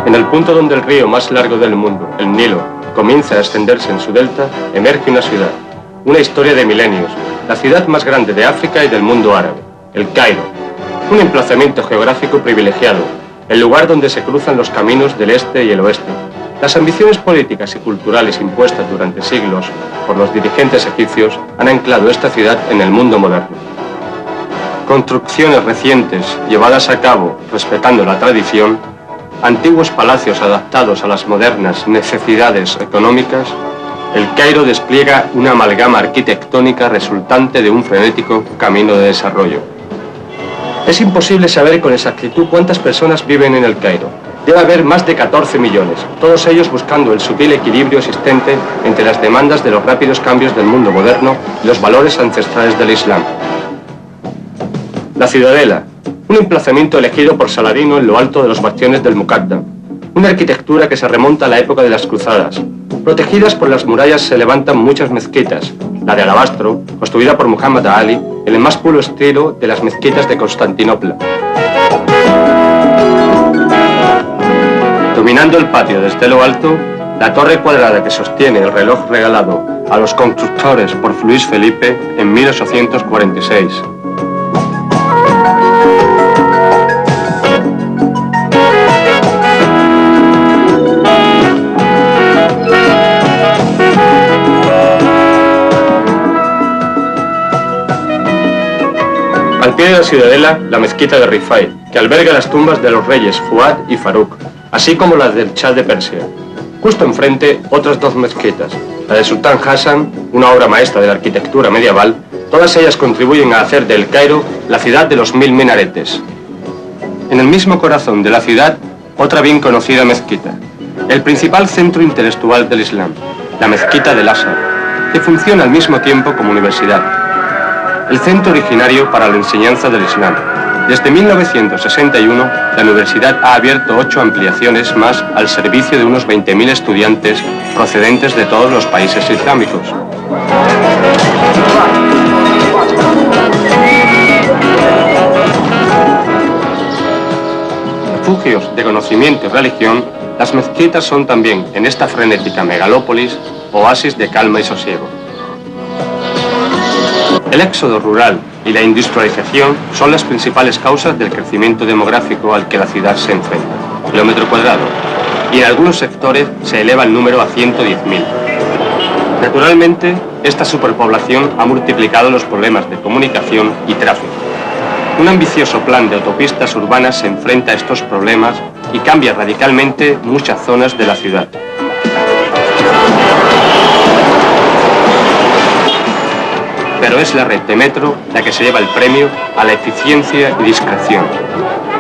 En el punto donde el río más largo del mundo, el Nilo, comienza a extenderse en su delta, emerge una ciudad, una historia de milenios, la ciudad más grande de África y del mundo árabe, el Cairo, un emplazamiento geográfico privilegiado, el lugar donde se cruzan los caminos del este y el oeste. Las ambiciones políticas y culturales impuestas durante siglos por los dirigentes egipcios han anclado esta ciudad en el mundo moderno. Construcciones recientes llevadas a cabo respetando la tradición, antiguos palacios adaptados a las modernas necesidades económicas, el Cairo despliega una amalgama arquitectónica resultante de un frenético camino de desarrollo. Es imposible saber con exactitud cuántas personas viven en el Cairo. Debe haber más de 14 millones, todos ellos buscando el sutil equilibrio existente entre las demandas de los rápidos cambios del mundo moderno y los valores ancestrales del Islam. La Ciudadela, un emplazamiento elegido por Saladino en lo alto de los bastiones del Muqaddam, una arquitectura que se remonta a la época de las cruzadas. Protegidas por las murallas se levantan muchas mezquitas, la de alabastro, construida por Muhammad Ali, en el más puro estilo de las mezquitas de Constantinopla. Dominando el patio desde lo alto, la torre cuadrada que sostiene el reloj regalado a los constructores por Luis Felipe en 1846. Al pie de la ciudadela, la mezquita de Rifai, que alberga las tumbas de los reyes Fuad y Farouk, así como las del Shah de Persia. Justo enfrente, otras dos mezquitas, la de Sultán Hassan, una obra maestra de la arquitectura medieval, todas ellas contribuyen a hacer del Cairo la ciudad de los 1000 minaretes. En el mismo corazón de la ciudad, otra bien conocida mezquita, el principal centro intelectual del Islam, la mezquita del Azhar, que funciona al mismo tiempo como universidad. El centro originario para la enseñanza del Islam. Desde 1961, la universidad ha abierto 8 ampliaciones más al servicio de unos 20.000 estudiantes procedentes de todos los países islámicos. Refugios de conocimiento y religión, las mezquitas son también, en esta frenética megalópolis, oasis de calma y sosiego. El éxodo rural y la industrialización son las principales causas del crecimiento demográfico al que la ciudad se enfrenta, kilómetro cuadrado, y en algunos sectores se eleva el número a 110.000. Naturalmente, esta superpoblación ha multiplicado los problemas de comunicación y tráfico. Un ambicioso plan de autopistas urbanas se enfrenta a estos problemas y cambia radicalmente muchas zonas de la ciudad. Pero es la red de metro la que se lleva el premio a la eficiencia y discreción.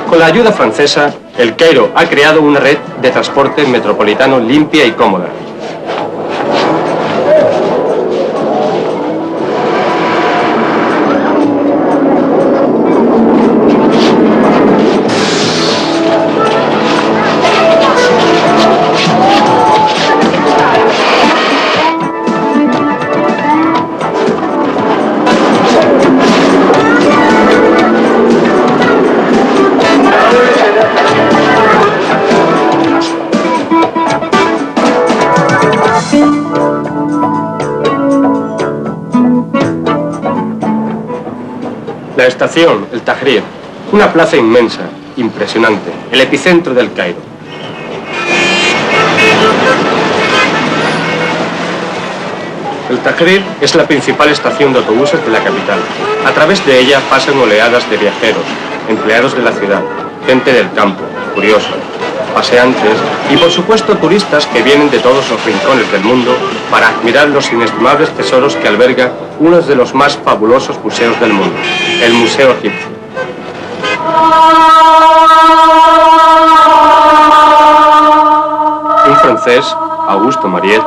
Con la ayuda francesa, el Cairo ha creado una red de transporte metropolitano limpia y cómoda. La estación, el Tahrir, una plaza inmensa impresionante, el epicentro del Cairo. El Tahrir es la principal estación de autobuses de la capital. A través de ella pasan oleadas de viajeros, empleados de la ciudad, gente del campo, curiosos, paseantes y por supuesto turistas que vienen de todos los rincones del mundo para admirar los inestimables tesoros que alberga uno de los más fabulosos museos del mundo, el Museo Egipcio. Un francés, Auguste Mariette,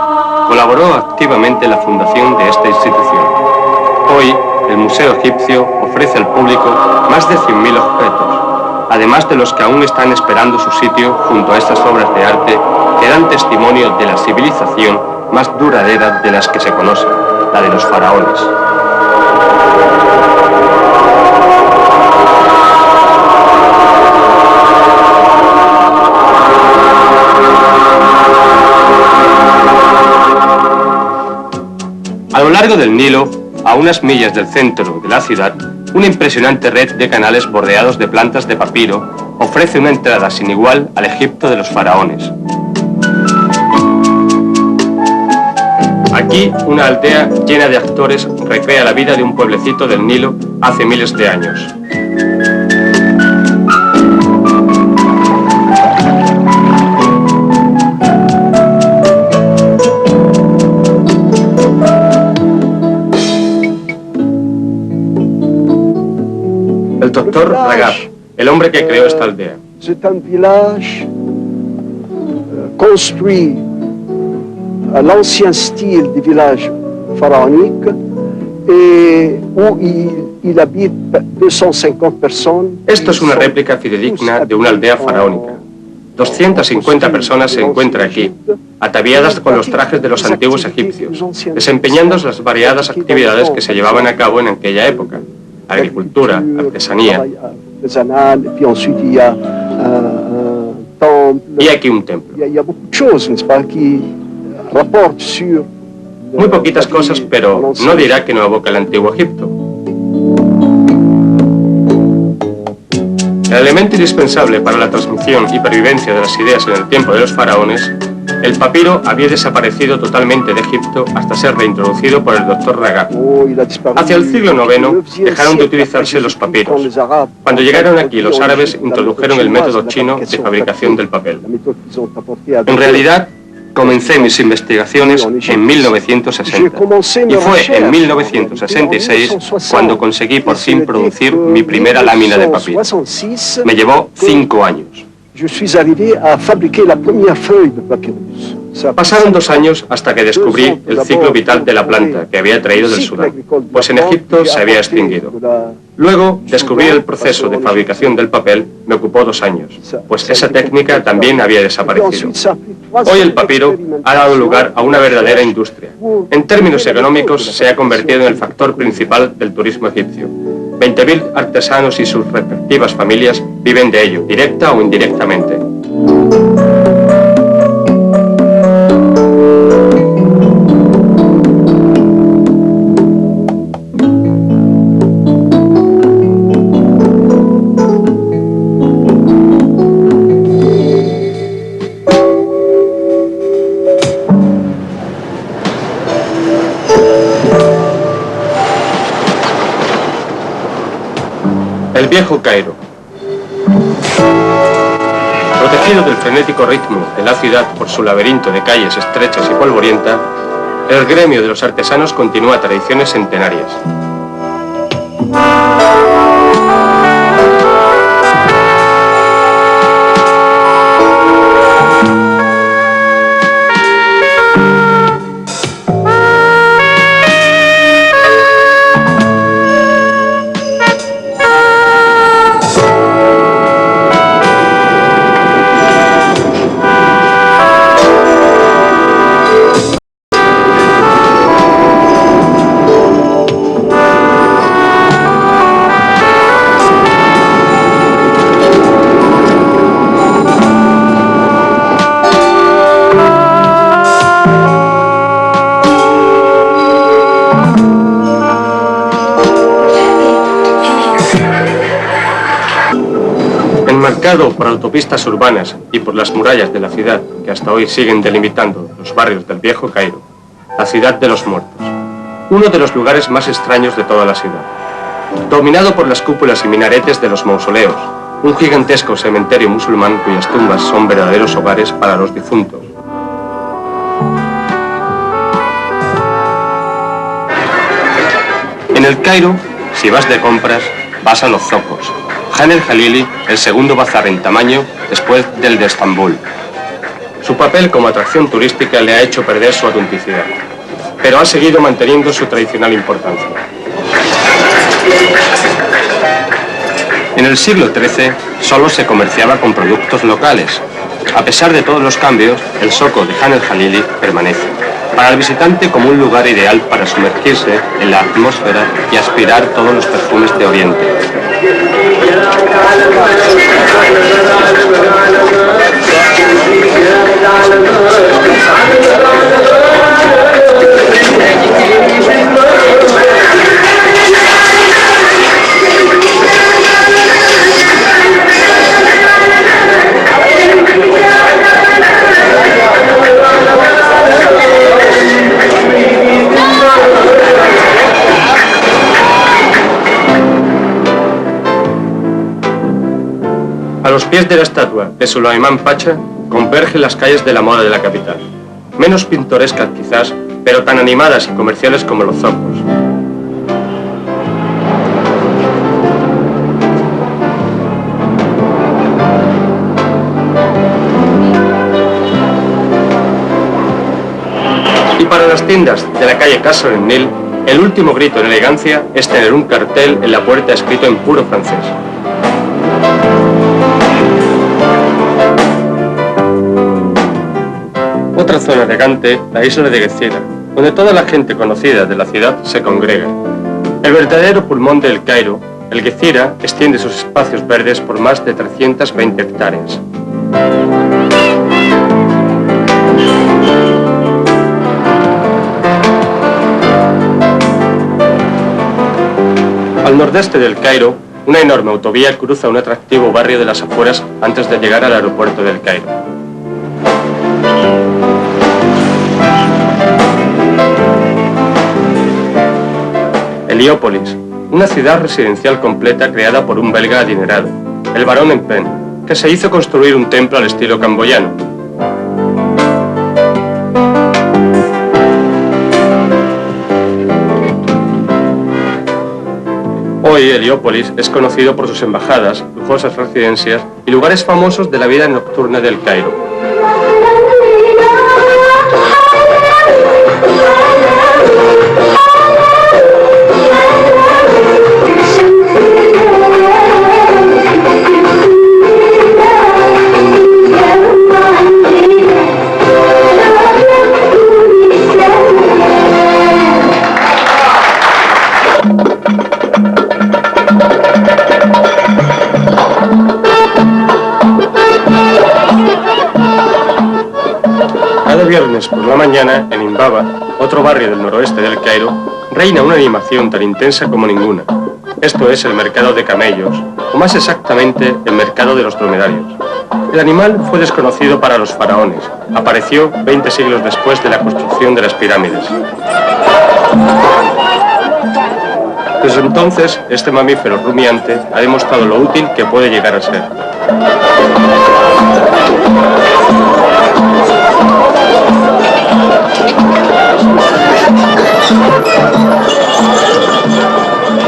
colaboró activamente en la fundación de esta institución. Hoy, el Museo Egipcio ofrece al público más de 100.000 objetos, además de los que aún están esperando su sitio junto a estas obras de arte que dan testimonio de la civilización más duradera de las que se conocen, la de los faraones. A lo largo del Nilo, a unas millas del centro de la ciudad, una impresionante red de canales bordeados de plantas de papiro ofrece una entrada sin igual al Egipto de los faraones. Aquí, una aldea llena de actores recrea la vida de un pueblecito del Nilo hace miles de años. El doctor Ragab, el hombre que creó esta aldea. C'est un village construit à l'ancien style du village pharaonique et où il habite 250 personnes. Esto es una réplica fidedigna de una aldea faraónica. 250 personas se encuentran aquí, ataviadas con los trajes de los antiguos egipcios, desempeñando las variadas actividades que se llevaban a cabo en aquella época. Agricultura, artesanía. Y aquí un templo. Muy poquitas cosas, pero no dirá que no evoca el antiguo Egipto. El elemento indispensable para la transmisión y pervivencia de las ideas en el tiempo de los faraones, el papiro había desaparecido totalmente de Egipto hasta ser reintroducido por el doctor Ragab. Hacia el siglo IX dejaron de utilizarse los papiros. Cuando llegaron aquí los árabes introdujeron el método chino de fabricación del papel. En realidad, comencé mis investigaciones en 1960 y fue en 1966 cuando conseguí por fin producir mi primera lámina de papiro. Me llevó 5 años. Pasaron 2 años hasta que descubrí el ciclo vital de la planta que había traído del Sudán, pues en Egipto se había extinguido. Luego, descubrir el proceso de fabricación del papel me ocupó 2 años, pues esa técnica también había desaparecido. Hoy el papiro ha dado lugar a una verdadera industria. En términos económicos, se ha convertido en el factor principal del turismo egipcio. 20.000 artesanos y sus respectivas familias viven de ello, directa o indirectamente. El viejo Cairo. Protegido del frenético ritmo de la ciudad por su laberinto de calles estrechas y polvorienta, el gremio de los artesanos continúa tradiciones centenarias. Demarcado por autopistas urbanas y por las murallas de la ciudad que hasta hoy siguen delimitando los barrios del viejo Cairo, la ciudad de los muertos, uno de los lugares más extraños de toda la ciudad. Dominado por las cúpulas y minaretes de los mausoleos, un gigantesco cementerio musulmán cuyas tumbas son verdaderos hogares para los difuntos. En el Cairo, si vas de compras, vas a los zocos. Khan el-Jalili, el segundo bazar en tamaño después del de Estambul. Su papel como atracción turística le ha hecho perder su autenticidad, pero ha seguido manteniendo su tradicional importancia. En el siglo XIII solo se comerciaba con productos locales. A pesar de todos los cambios, el zoco de Khan el-Jalili permanece, para el visitante como un lugar ideal para sumergirse en la atmósfera y aspirar todos los perfumes de Oriente. A los pies de la estatua de Sulaimán Pacha convergen las calles de la moda de la capital, menos pintorescas quizás, pero tan animadas y comerciales como los zocos. Y para las tiendas de la calle Kasr el-Nil, el último grito en elegancia es tener un cartel en la puerta escrito en puro francés. Otra zona elegante, la isla de Gezira, donde toda la gente conocida de la ciudad se congrega. El verdadero pulmón del Cairo, el Gezira, extiende sus espacios verdes por más de 320 hectáreas. Al nordeste del Cairo, una enorme autovía cruza un atractivo barrio de las afueras antes de llegar al aeropuerto del Cairo. Heliópolis, una ciudad residencial completa creada por un belga adinerado, el barón Empen, que se hizo construir un templo al estilo camboyano. Hoy Heliópolis es conocido por sus embajadas, lujosas residencias y lugares famosos de la vida nocturna del Cairo. Cada viernes por la mañana, en Imbaba, otro barrio del noroeste del Cairo, reina una animación tan intensa como ninguna. Esto es el mercado de camellos, o más exactamente, el mercado de los dromedarios. El animal fue desconocido para los faraones. Apareció 20 siglos después de la construcción de las pirámides. Desde entonces, este mamífero rumiante ha demostrado lo útil que puede llegar a ser.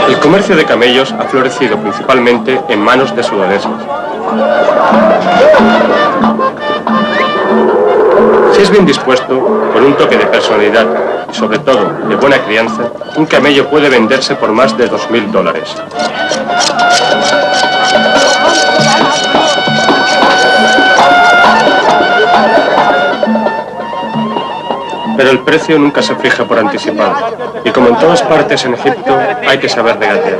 El comercio de camellos ha florecido principalmente en manos de sudaneses. Si es bien dispuesto, con un toque de personalidad y sobre todo de buena crianza, un camello puede venderse por más de $2000. Pero el precio nunca se fija por anticipado. Y como en todas partes en Egipto, hay que saber regatear.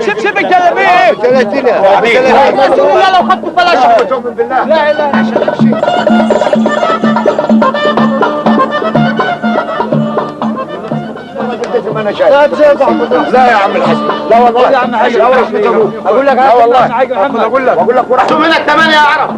لا يا عم الحاج، لا والله يا عم الحاج، لا والله اقول لك، لا والله اقول لك ورحتوا منك 8 يا عرب.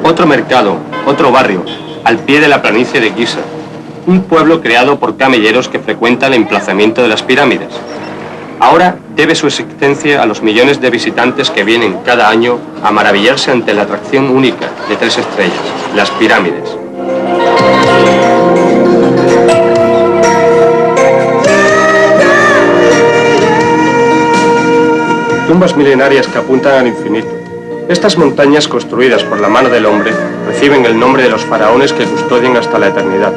Otro mercado, otro barrio, al pie de la planicie de Giza. Un pueblo creado por camelleros que frecuentan el emplazamiento de las pirámides. Ahora debe su existencia a los millones de visitantes que vienen cada año a maravillarse ante la atracción única de 3 estrellas, las pirámides. Tumbas milenarias que apuntan al infinito. Estas montañas construidas por la mano del hombre reciben el nombre de los faraones que custodian hasta la eternidad.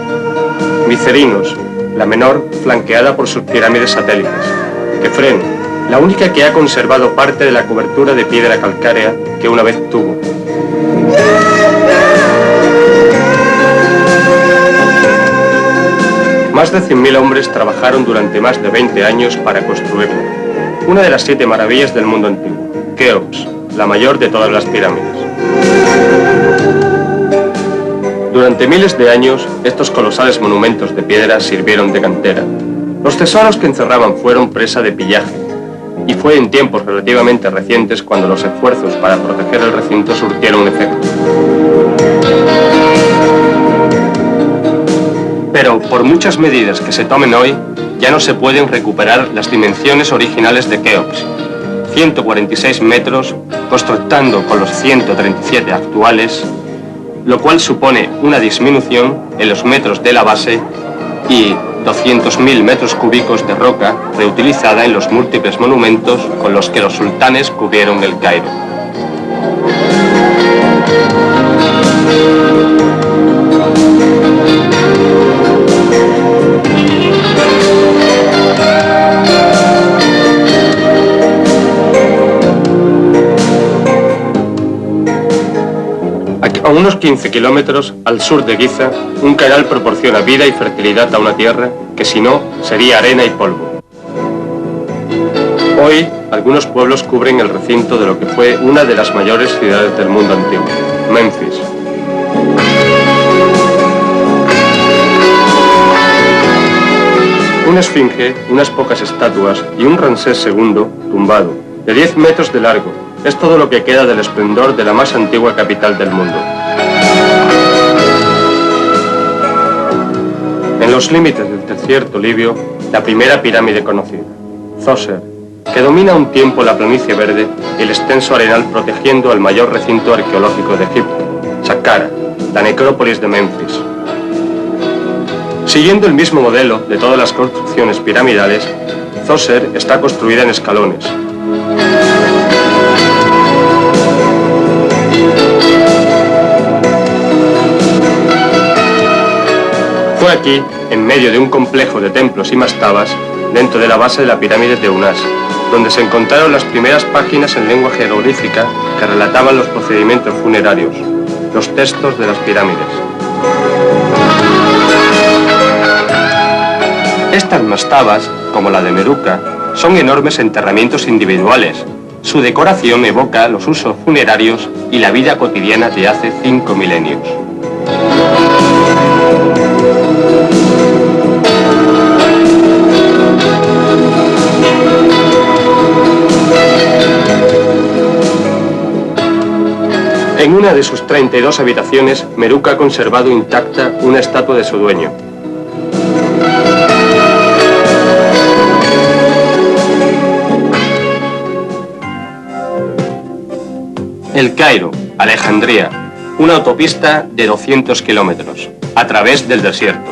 Micerinos, la menor, flanqueada por sus pirámides satélites. Kefren, la única que ha conservado parte de la cobertura de piedra calcárea que una vez tuvo. Más de 100.000 hombres trabajaron durante más de 20 años para construirla. Una de las 7 maravillas del mundo antiguo, Keops, la mayor de todas las pirámides. Durante miles de años, estos colosales monumentos de piedra sirvieron de cantera. Los tesoros que encerraban fueron presa de pillaje, y fue en tiempos relativamente recientes cuando los esfuerzos para proteger el recinto surtieron efecto. Pero, por muchas medidas que se tomen hoy, ya no se pueden recuperar las dimensiones originales de Keops. 146 metros, constructando con los 137 actuales, lo cual supone una disminución en los metros de la base y 200.000 metros cúbicos de roca reutilizada en los múltiples monumentos con los que los sultanes cubrieron el Cairo. A unos 15 kilómetros al sur de Giza, un canal proporciona vida y fertilidad a una tierra que si no, sería arena y polvo. Hoy, algunos pueblos cubren el recinto de lo que fue una de las mayores ciudades del mundo antiguo, Memphis. Una esfinge, unas pocas estatuas y un Ramsés II tumbado, de 10 metros de largo, es todo lo que queda del esplendor de la más antigua capital del mundo. En los límites del desierto libio, la primera pirámide conocida, Zoser, que domina un tiempo la planicie verde y el extenso arenal protegiendo el mayor recinto arqueológico de Egipto, Saqqara, la necrópolis de Memphis. Siguiendo el mismo modelo de todas las construcciones piramidales, Zoser está construida en escalones. Fue aquí, en medio de un complejo de templos y mastabas, dentro de la base de la pirámide de Unas, donde se encontraron las primeras páginas en lengua jeroglífica que relataban los procedimientos funerarios, los textos de las pirámides. Estas mastabas, como la de Meruca, son enormes enterramientos individuales. Su decoración evoca los usos funerarios y la vida cotidiana de hace 5 milenios. En una de sus 32 habitaciones, Meruca ha conservado intacta una estatua de su dueño. El Cairo, Alejandría, una autopista de 200 kilómetros, a través del desierto.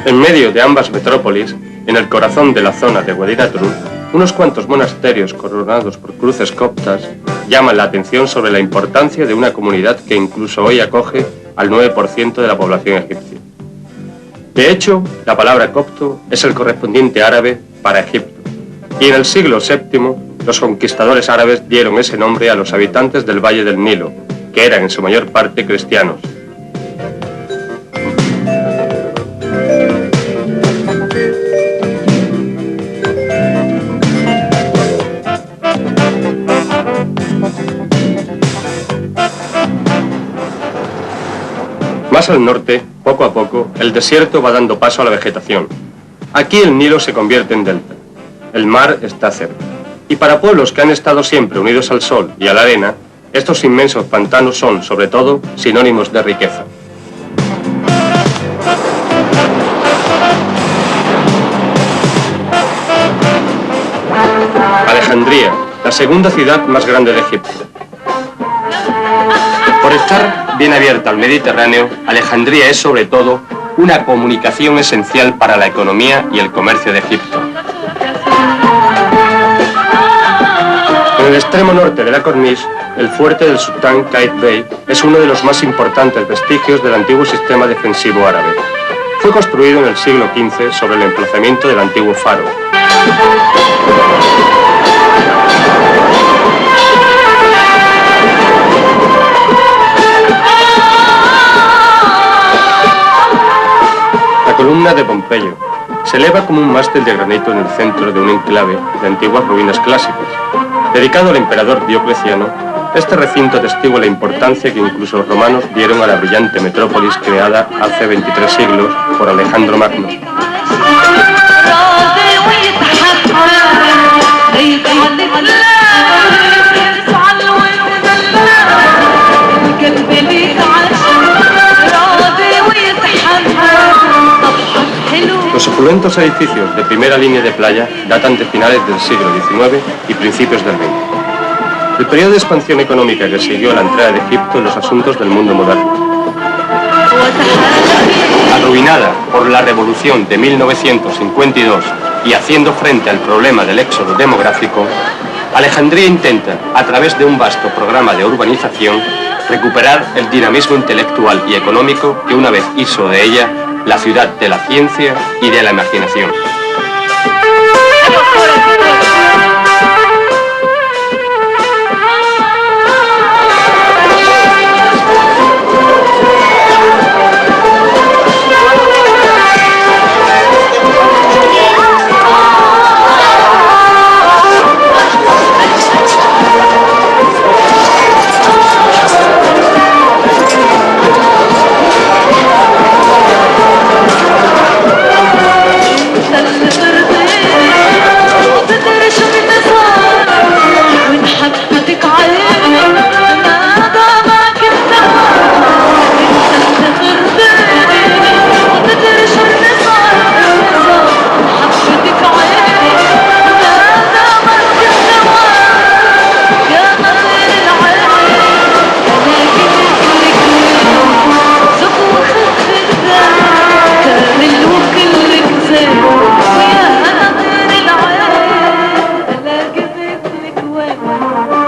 En medio de ambas metrópolis, en el corazón de la zona de Wadi Nadrum, unos cuantos monasterios coronados por cruces coptas llaman la atención sobre la importancia de una comunidad que incluso hoy acoge al 9% de la población egipcia. De hecho, la palabra copto es el correspondiente árabe para Egipto, y en el siglo VII los conquistadores árabes dieron ese nombre a los habitantes del Valle del Nilo, que eran en su mayor parte cristianos. Más al norte, poco a poco, el desierto va dando paso a la vegetación. Aquí el Nilo se convierte en delta. El mar está cerca. Y para pueblos que han estado siempre unidos al sol y a la arena, estos inmensos pantanos son, sobre todo, sinónimos de riqueza. Alejandría, la segunda ciudad más grande de Egipto. Por estar bien abierta al Mediterráneo, Alejandría es sobre todo una comunicación esencial para la economía y el comercio de Egipto. En el extremo norte de la corniche, el fuerte del sultán Qaid Bey es uno de los más importantes vestigios del antiguo sistema defensivo árabe. Fue construido en el siglo XV sobre el emplazamiento del antiguo faro. La columna de Pompeyo se eleva como un mástil de granito en el centro de un enclave de antiguas ruinas clásicas. Dedicado al emperador Diocleciano, este recinto atestigua la importancia que incluso los romanos dieron a la brillante metrópolis creada hace 23 siglos por Alejandro Magno. Los opulentos edificios de primera línea de playa datan de finales del siglo XIX y principios del XX. El periodo de expansión económica que siguió a la entrada de Egipto en los asuntos del mundo moderno. Arruinada por la revolución de 1952 y haciendo frente al problema del éxodo demográfico, Alejandría intenta, a través de un vasto programa de urbanización, recuperar el dinamismo intelectual y económico que una vez hizo de ella la ciudad de la ciencia y de la imaginación.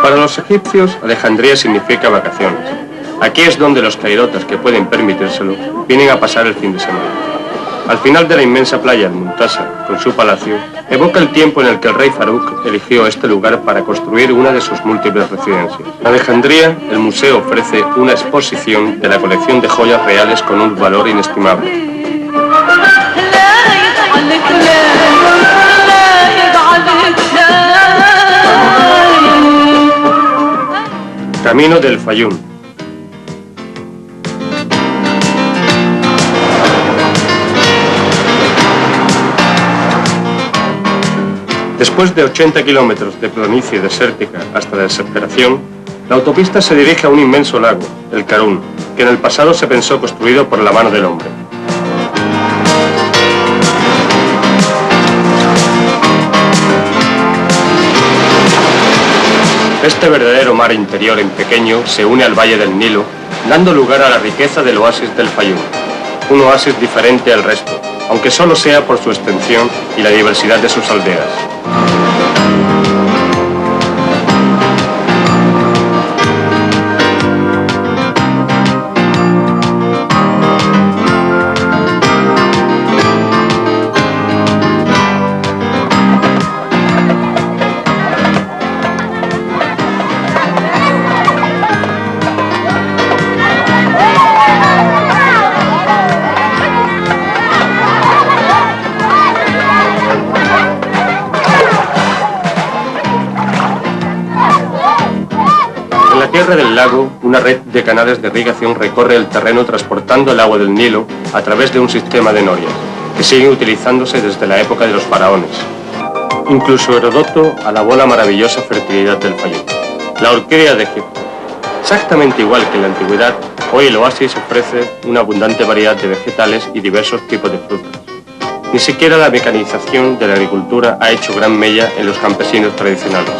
Para los egipcios, Alejandría significa vacaciones. Aquí es donde los cairotas que pueden permitírselo vienen a pasar el fin de semana. Al final de la inmensa playa Muntasa, con su palacio, evoca el tiempo en el que el rey Farouk eligió este lugar para construir una de sus múltiples residencias. En Alejandría, el museo ofrece una exposición de la colección de joyas reales con un valor inestimable. Camino del Fayum. Después de 80 kilómetros de planicie desértica hasta la desesperación, la autopista se dirige a un inmenso lago, el Karun, que en el pasado se pensó construido por la mano del hombre. Este verdadero mar interior en pequeño se une al Valle del Nilo, dando lugar a la riqueza del oasis del Fayum, un oasis diferente al resto, aunque solo sea por su extensión y la diversidad de sus aldeas. En la tierra del lago, una red de canales de irrigación recorre el terreno transportando el agua del Nilo a través de un sistema de norias, que siguen utilizándose desde la época de los faraones. Incluso Heródoto alabó la maravillosa fertilidad del Fayum, la orquídea de Egipto. Exactamente igual que en la antigüedad, hoy el oasis ofrece una abundante variedad de vegetales y diversos tipos de frutas. Ni siquiera la mecanización de la agricultura ha hecho gran mella en los campesinos tradicionales.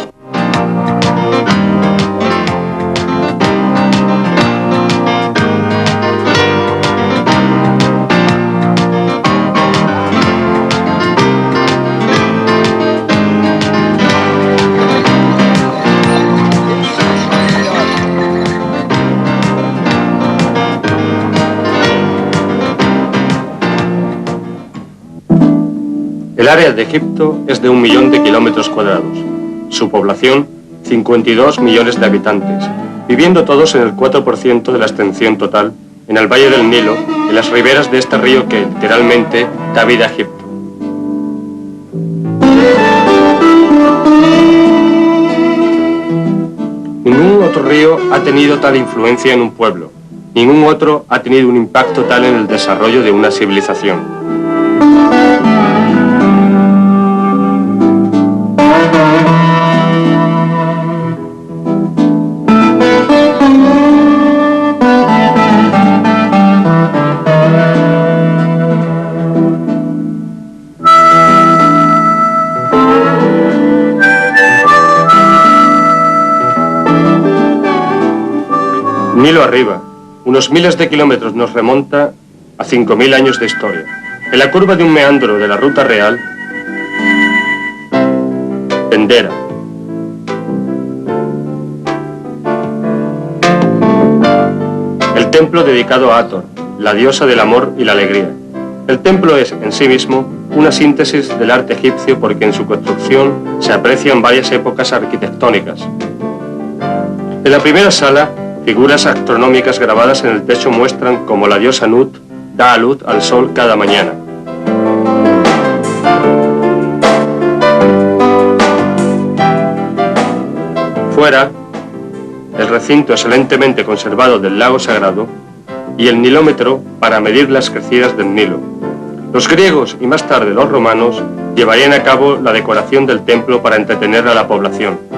El área de Egipto es de 1 millón de kilómetros cuadrados. Su población, 52 millones de habitantes, viviendo todos en el 4% de la extensión total, en el valle del Nilo, en las riberas de este río que, literalmente, da vida a Egipto. Ningún otro río ha tenido tal influencia en un pueblo. Ningún otro ha tenido un impacto tal en el desarrollo de una civilización. Nilo arriba, unos miles de kilómetros nos remonta a 5.000 años de historia. En la curva de un meandro de la ruta real, Dendera. El templo dedicado a Hathor, la diosa del amor y la alegría. El templo es, en sí mismo, una síntesis del arte egipcio porque en su construcción se aprecian varias épocas arquitectónicas. En la primera sala, figuras astronómicas grabadas en el techo muestran cómo la diosa Nut da a luz al sol cada mañana. Fuera, el recinto excelentemente conservado del lago sagrado y el nilómetro para medir las crecidas del Nilo. Los griegos y más tarde los romanos llevarían a cabo la decoración del templo para entretener a la población.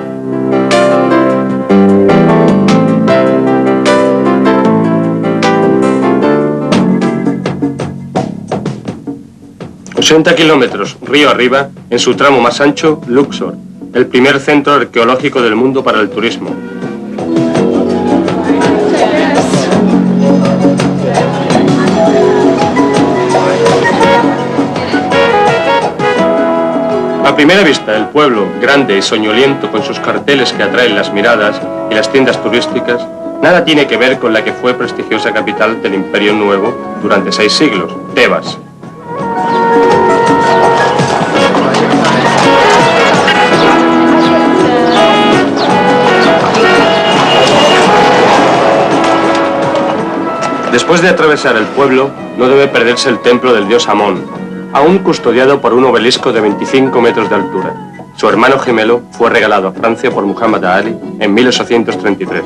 ...80 kilómetros río arriba, en su tramo más ancho, Luxor, el primer centro arqueológico del mundo para el turismo. A primera vista, el pueblo, grande y soñoliento con sus carteles que atraen las miradas y las tiendas turísticas, nada tiene que ver con la que fue prestigiosa capital del Imperio Nuevo durante 6 siglos, Tebas. Después de atravesar el pueblo, no debe perderse el templo del dios Amón, aún custodiado por un obelisco de 25 metros de altura. Su hermano gemelo fue regalado a Francia por Muhammad Ali en 1833.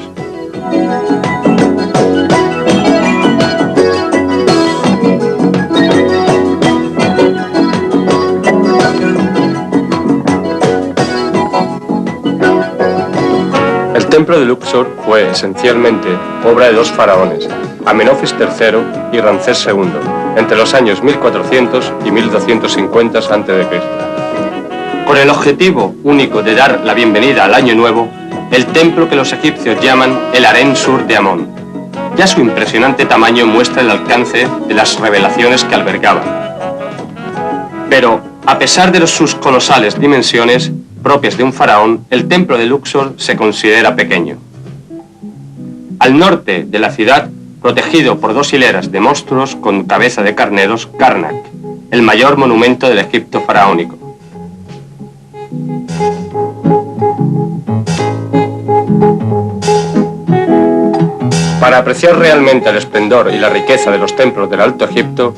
El templo de Luxor fue esencialmente obra de 2 faraones, Amenofis III y Ramsés II, entre los años 1400 y 1250 a.C. Con el objetivo único de dar la bienvenida al Año Nuevo, el templo que los egipcios llaman el Harén Sur de Amón. Ya su impresionante tamaño muestra el alcance de las revelaciones que albergaba. Pero, a pesar de sus colosales dimensiones propias de un faraón, el templo de Luxor se considera pequeño. Al norte de la ciudad, protegido por 2 hileras de monstruos con cabeza de carneros, Karnak, el mayor monumento del Egipto faraónico. Para apreciar realmente el esplendor y la riqueza de los templos del Alto Egipto,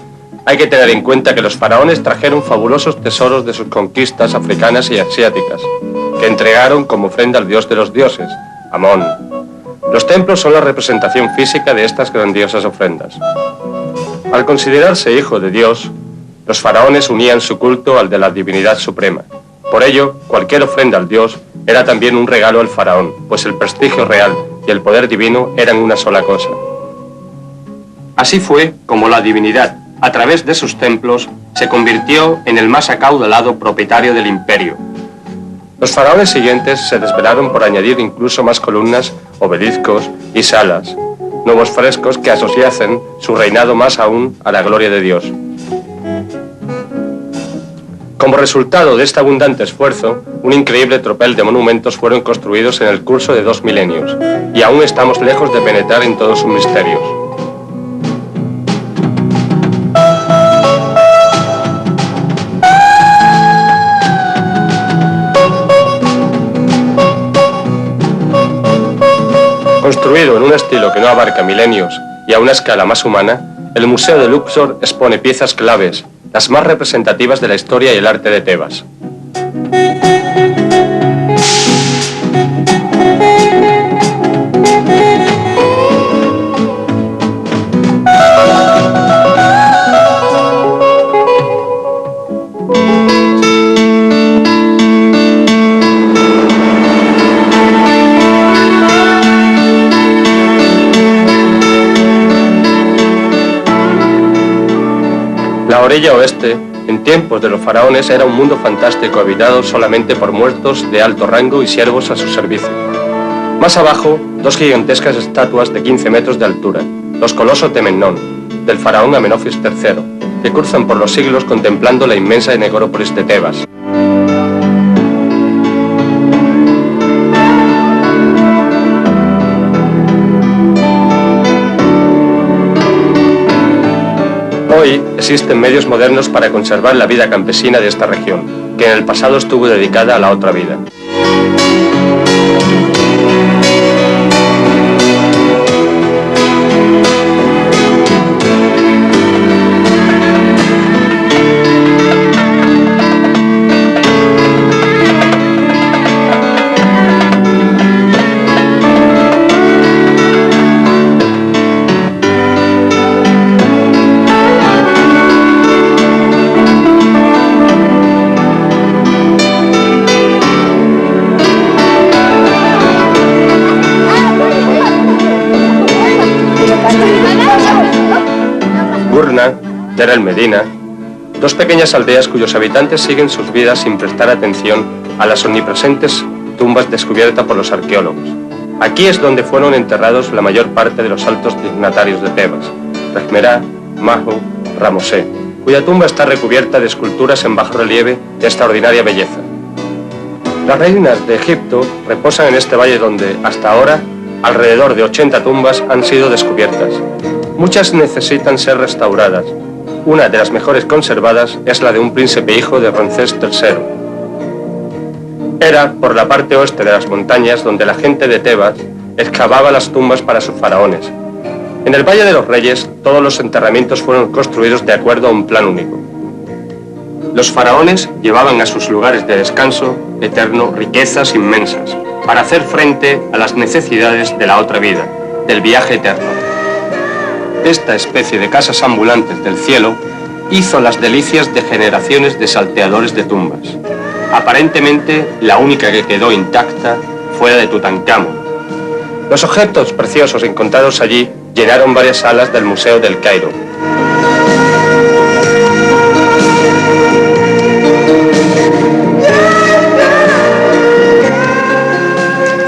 hay que tener en cuenta que los faraones trajeron fabulosos tesoros de sus conquistas africanas y asiáticas, que entregaron como ofrenda al dios de los dioses, Amón. Los templos son la representación física de estas grandiosas ofrendas. Al considerarse hijo de Dios, los faraones unían su culto al de la divinidad suprema. Por ello, cualquier ofrenda al dios era también un regalo al faraón, pues el prestigio real y el poder divino eran una sola cosa. Así fue como la divinidad, a través de sus templos, se convirtió en el más acaudalado propietario del imperio. Los faraones siguientes se desvelaron por añadir incluso más columnas, obeliscos y salas, nuevos frescos que asociasen su reinado más aún a la gloria de Dios. Como resultado de este abundante esfuerzo, un increíble tropel de monumentos fueron construidos en el curso de 2 milenios, y aún estamos lejos de penetrar en todos sus misterios. Construido en un estilo que no abarca milenios y a una escala más humana, el Museo de Luxor expone piezas claves, las más representativas de la historia y el arte de Tebas. La orilla oeste, en tiempos de los faraones, era un mundo fantástico habitado solamente por muertos de alto rango y siervos a su servicio. Más abajo, 2 gigantescas estatuas de 15 metros de altura, los colosos de Memnón, del faraón Amenofis III, que cruzan por los siglos contemplando la inmensa necrópolis de Tebas. Hoy existen medios modernos para conservar la vida campesina de esta región, que en el pasado estuvo dedicada a la otra vida. Gurna, Deir el-Medina, 2 pequeñas aldeas cuyos habitantes siguen sus vidas sin prestar atención a las omnipresentes tumbas descubiertas por los arqueólogos. Aquí es donde fueron enterrados la mayor parte de los altos dignatarios de Tebas, Rejmerá, Mahu, Ramosé, cuya tumba está recubierta de esculturas en bajo relieve de extraordinaria belleza. Las reinas de Egipto reposan en este valle donde, hasta ahora, alrededor de 80 tumbas han sido descubiertas. Muchas necesitan ser restauradas. Una de las mejores conservadas es la de un príncipe hijo de Ramsés III. Era por la parte oeste de las montañas donde la gente de Tebas excavaba las tumbas para sus faraones. En el Valle de los Reyes, todos los enterramientos fueron construidos de acuerdo a un plan único. Los faraones llevaban a sus lugares de descanso eterno riquezas inmensas para hacer frente a las necesidades de la otra vida, del viaje eterno. Esta especie de casas ambulantes del cielo hizo las delicias de generaciones de salteadores de tumbas. Aparentemente, la única que quedó intacta fue la de Tutankamón. Los objetos preciosos encontrados allí llenaron varias salas del Museo del Cairo.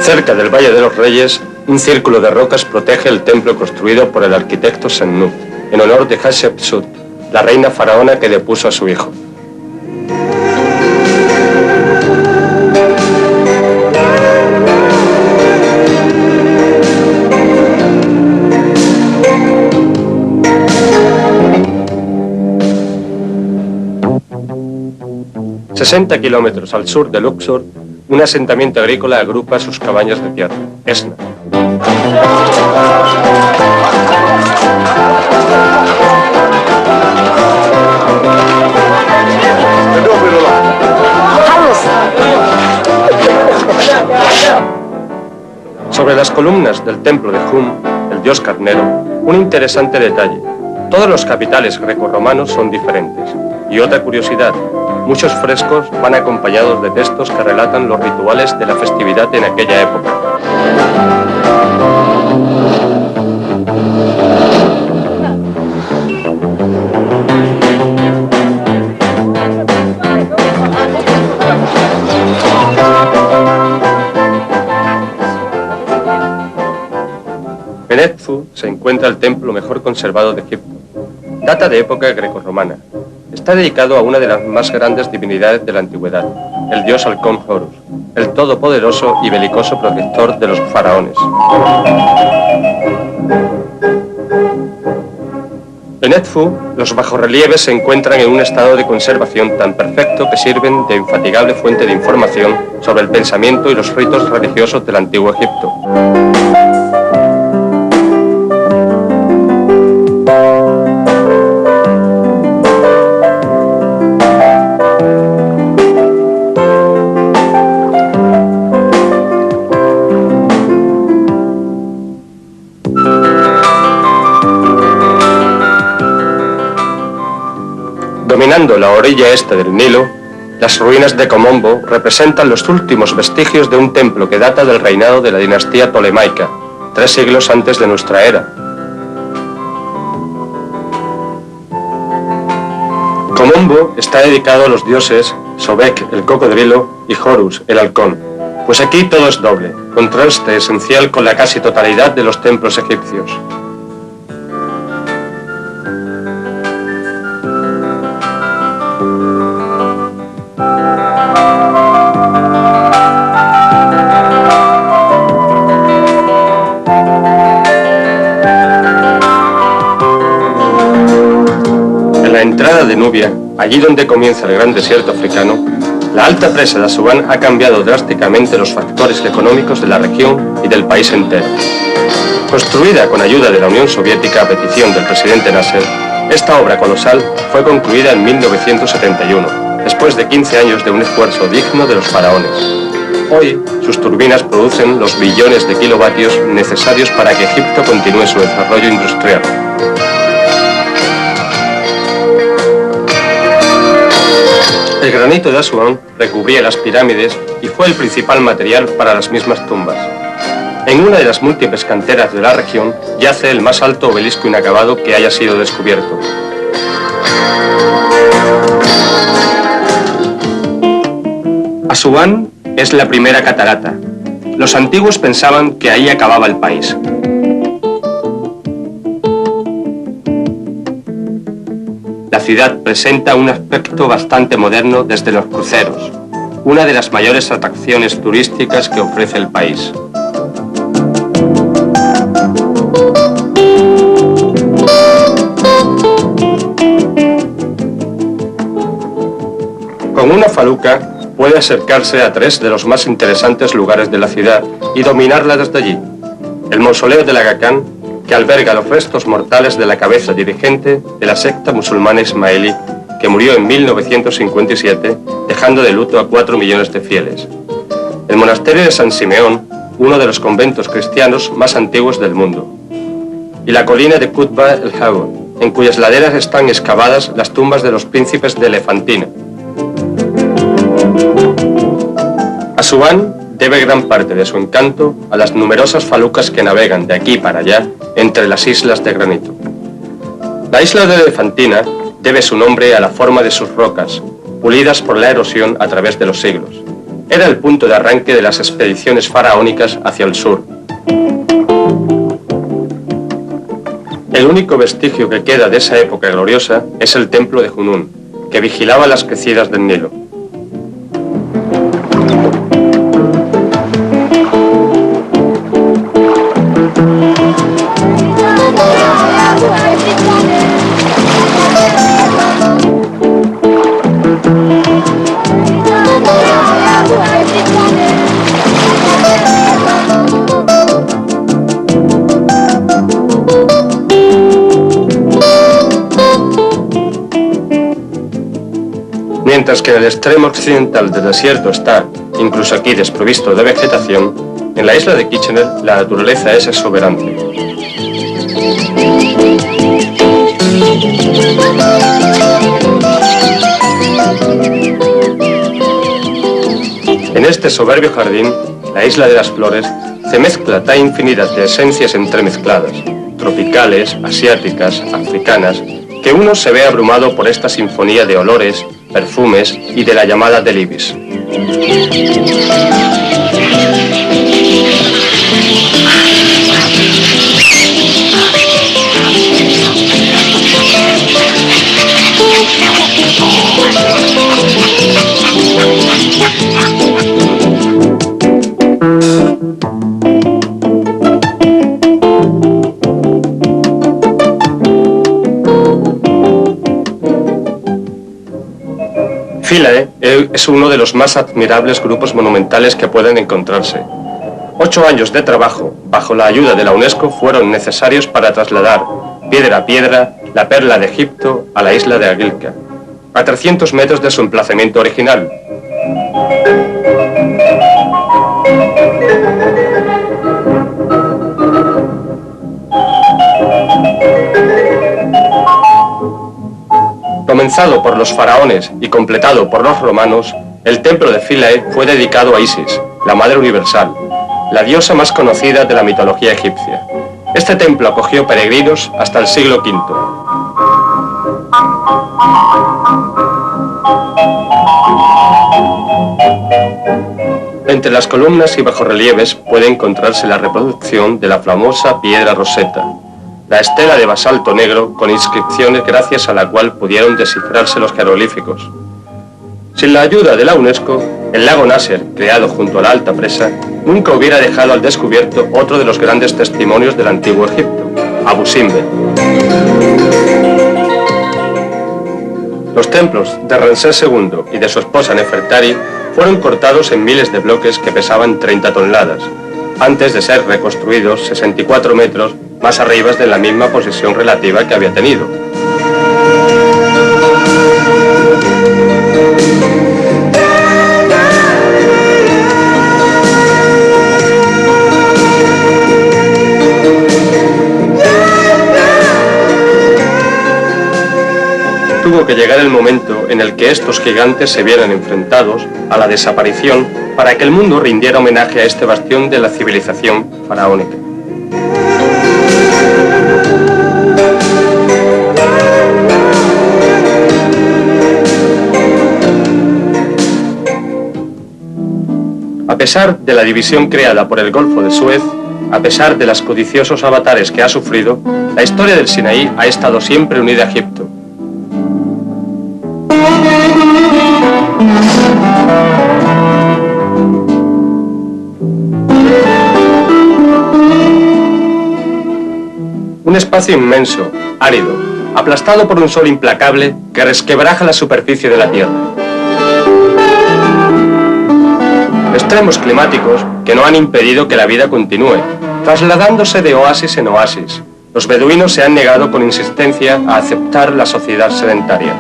Cerca del Valle de los Reyes, un círculo de rocas protege el templo construido por el arquitecto Sennut, en honor de Hatshepsut, la reina faraona que depuso a su hijo. 60 kilómetros al sur de Luxor, un asentamiento agrícola agrupa sus cabañas de tierra, Esna. Sobre las columnas del templo de Hum, el dios carnero, un interesante detalle. Todos los capiteles grecorromanos son diferentes. Y otra curiosidad, muchos frescos van acompañados de textos que relatan los rituales de la festividad en aquella época. En Edfu se encuentra el templo mejor conservado de Egipto. Data de época grecorromana. Está dedicado a una de las más grandes divinidades de la antigüedad, el dios halcón Horus, el todopoderoso y belicoso protector de los faraones. En Edfu, los bajorrelieves se encuentran en un estado de conservación tan perfecto que sirven de infatigable fuente de información sobre el pensamiento y los ritos religiosos del antiguo Egipto. Dominando la orilla este del Nilo, las ruinas de Komombo representan los últimos vestigios de un templo que data del reinado de la dinastía tolemaica, 3 siglos antes de nuestra era. Komombo está dedicado a los dioses Sobek, el cocodrilo, y Horus, el halcón, pues aquí todo es doble, contraste esencial con la casi totalidad de los templos egipcios. La entrada de Nubia, allí donde comienza el gran desierto africano, la alta presa de Asuán ha cambiado drásticamente los factores económicos de la región y del país entero. Construida con ayuda de la Unión Soviética a petición del presidente Nasser, esta obra colosal fue concluida en 1971, después de 15 años de un esfuerzo digno de los faraones. Hoy, sus turbinas producen los billones de kilovatios necesarios para que Egipto continúe su desarrollo industrial. El granito de Asuán recubría las pirámides y fue el principal material para las mismas tumbas. En una de las múltiples canteras de la región yace el más alto obelisco inacabado que haya sido descubierto. Asuán es la primera catarata. Los antiguos pensaban que ahí acababa el país. La ciudad presenta un aspecto bastante moderno desde los cruceros, una de las mayores atracciones turísticas que ofrece el país. Con una faluca puede acercarse a 3 de los más interesantes lugares de la ciudad y dominarla desde allí. El mausoleo del Aga Khan, que alberga los restos mortales de la cabeza dirigente de la secta musulmana ismaelí, que murió en 1957, dejando de luto a 4 millones de fieles. El monasterio de San Simeón, uno de los conventos cristianos más antiguos del mundo. Y la colina de Qutba el-Hawa, en cuyas laderas están excavadas las tumbas de los príncipes de Elefantina. Asuán debe gran parte de su encanto a las numerosas falucas que navegan de aquí para allá entre las islas de granito. La isla de Elefantina debe su nombre a la forma de sus rocas, pulidas por la erosión a través de los siglos. Era el punto de arranque de las expediciones faraónicas hacia el sur. El único vestigio que queda de esa época gloriosa es el templo de Junún, que vigilaba las crecidas del Nilo. Mientras que en el extremo occidental del desierto está, incluso aquí, desprovisto de vegetación, en la isla de Kitchener la naturaleza es exuberante. En este soberbio jardín, la isla de las flores, se mezcla tal infinidad de esencias entremezcladas, tropicales, asiáticas, africanas, que uno se ve abrumado por esta sinfonía de olores, perfumes y de la llamada delibis. Philae es uno de los más admirables grupos monumentales que pueden encontrarse. 8 años de trabajo, bajo la ayuda de la UNESCO, fueron necesarios para trasladar, piedra a piedra, la perla de Egipto a la isla de Agilca, a 300 metros de su emplazamiento original. Comenzado por los faraones y completado por los romanos, el templo de Philae fue dedicado a Isis, la Madre Universal, la diosa más conocida de la mitología egipcia. Este templo acogió peregrinos hasta el siglo V. Entre las columnas y bajorrelieves puede encontrarse la reproducción de la famosa piedra Rosetta, la estela de basalto negro con inscripciones gracias a la cual pudieron descifrarse los jeroglíficos. Sin la ayuda de la UNESCO, el lago Nasser, creado junto a la Alta Presa, nunca hubiera dejado al descubierto otro de los grandes testimonios del antiguo Egipto, Abu Simbel. Los templos de Ramsés II y de su esposa Nefertari fueron cortados en miles de bloques que pesaban 30 toneladas, antes de ser reconstruidos 64 metros más arriba de la misma posición relativa que había tenido. Tuvo que llegar el momento en el que estos gigantes se vieran enfrentados a la desaparición para que el mundo rindiera homenaje a este bastión de la civilización faraónica. A pesar de la división creada por el Golfo de Suez, a pesar de los codiciosos avatares que ha sufrido, la historia del Sinaí ha estado siempre unida a Egipto. Un espacio inmenso, árido, aplastado por un sol implacable que resquebraja la superficie de la tierra. Extremos climáticos que no han impedido que la vida continúe, trasladándose de oasis en oasis. Los beduinos se han negado con insistencia a aceptar la sociedad sedentaria.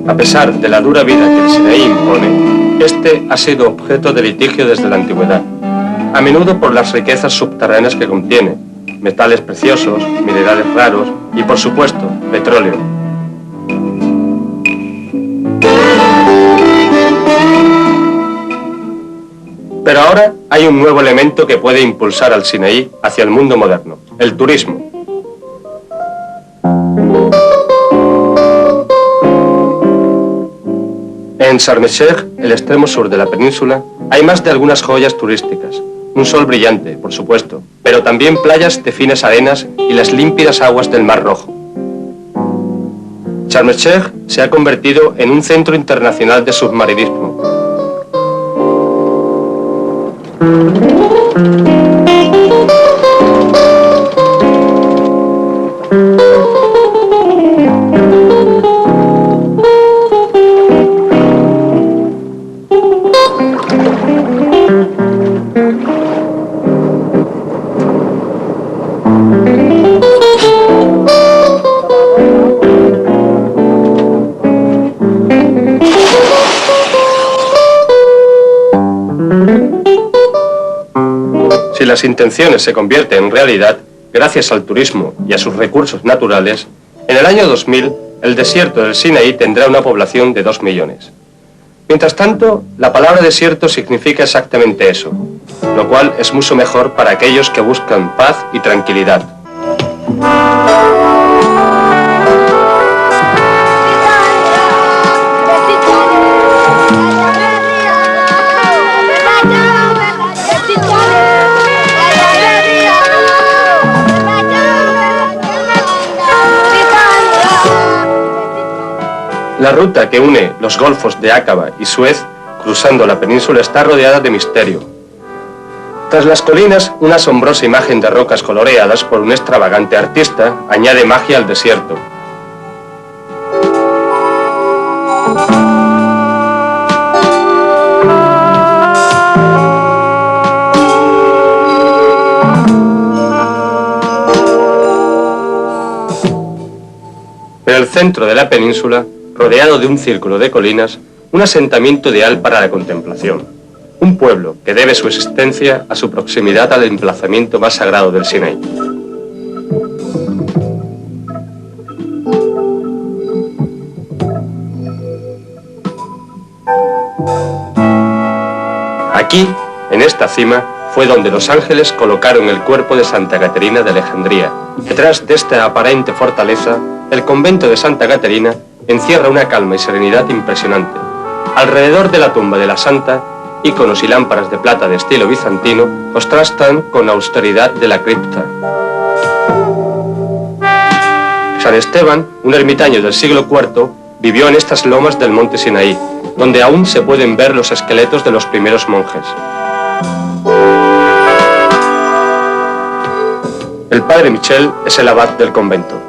A pesar de la dura vida que el Sinaí impone, este ha sido objeto de litigio desde la antigüedad, a menudo por las riquezas subterráneas que contiene, metales preciosos, minerales raros y, por supuesto, petróleo. Pero ahora hay un nuevo elemento que puede impulsar al Sinaí hacia el mundo moderno, el turismo. En Sharm el-Sheikh, el extremo sur de la península, hay más de algunas joyas turísticas. Un sol brillante, por supuesto, pero también playas de finas arenas y las límpidas aguas del Mar Rojo. Sharm el-Sheikh se ha convertido en un centro internacional de submarinismo. Si las intenciones se convierten en realidad, gracias al turismo y a sus recursos naturales, en el año 2000 el desierto del Sinaí tendrá una población de 2 millones. Mientras tanto, la palabra desierto significa exactamente eso, lo cual es mucho mejor para aquellos que buscan paz y tranquilidad. La ruta que une los golfos de Aqaba y Suez, cruzando la península, está rodeada de misterio. Tras las colinas, una asombrosa imagen de rocas coloreadas por un extravagante artista añade magia al desierto. En el centro de la península, rodeado de un círculo de colinas, un asentamiento ideal para la contemplación. Un pueblo que debe su existencia a su proximidad al emplazamiento más sagrado del Sinaí. Aquí, en esta cima, fue donde los ángeles colocaron el cuerpo de Santa Caterina de Alejandría. Detrás de esta aparente fortaleza, el convento de Santa Caterina encierra una calma y serenidad impresionante. Alrededor de la tumba de la santa, íconos y lámparas de plata de estilo bizantino contrastan con la austeridad de la cripta. San Esteban, un ermitaño del siglo IV, vivió en estas lomas del monte Sinaí, donde aún se pueden ver los esqueletos de los primeros monjes. El padre Michel es el abad del convento.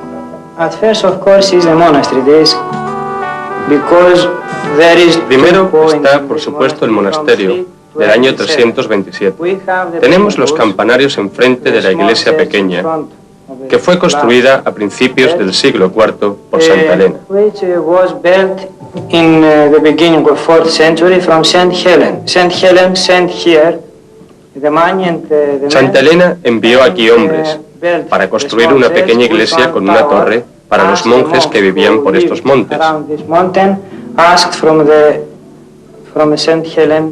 At first, of course, is the monastery. Primero está, por supuesto, el monasterio del año 327. Tenemos los campanarios enfrente de la iglesia pequeña, que fue construida a principios del siglo IV por Santa Elena. In the beginning of 4th century from Saint Helen. Saint Helen sent here the money and the Santa Elena envió aquí hombres para construir una pequeña iglesia con una torre para los monjes que vivían por estos montes.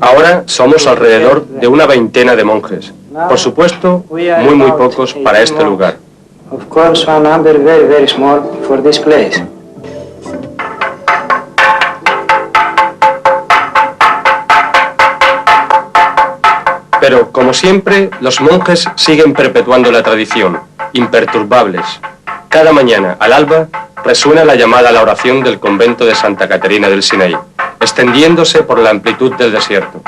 Ahora somos alrededor de una veintena de monjes. Por supuesto, muy pocos para este lugar. Of course, one number very small for this place. Pero, como siempre, los monjes siguen perpetuando la tradición, imperturbables. Cada mañana, al alba, resuena la llamada a la oración del convento de Santa Caterina del Sinaí, extendiéndose por la amplitud del desierto.